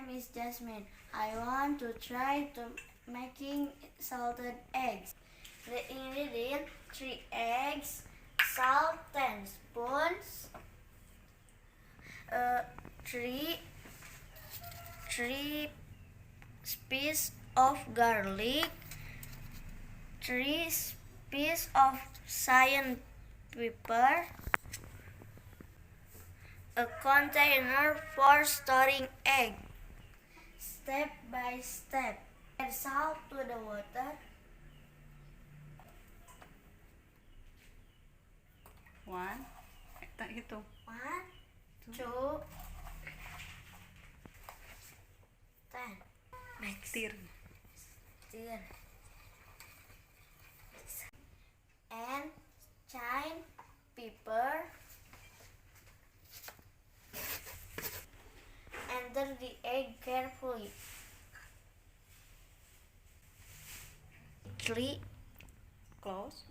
name is Jasmine. I want to try to making salted eggs. The ingredients: 3 eggs, salt 10 spoons, 3 pieces of garlic, 3 pieces of cayenne pepper, a container for storing egg. Step by step. Add salt to the water. 1, hitung. 1, 2, 10. Next. Stir. And cayenne pepper. Enter the egg carefully.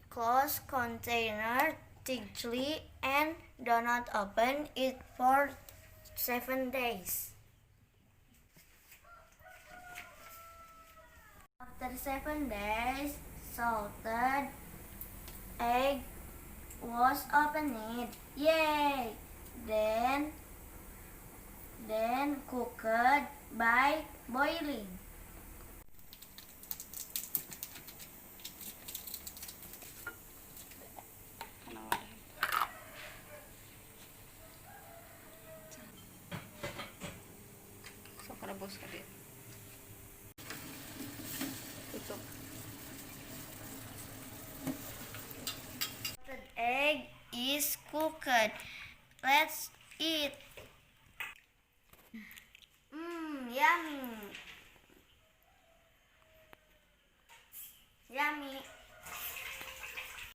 Close container tightly and do not open it for 7 days. After 7 days, salted egg was opened. Yay! Then cooked by boiling. Sok rebus ka dia. Tutup. The egg is cooked. Let's eat. Yummy. Yummy.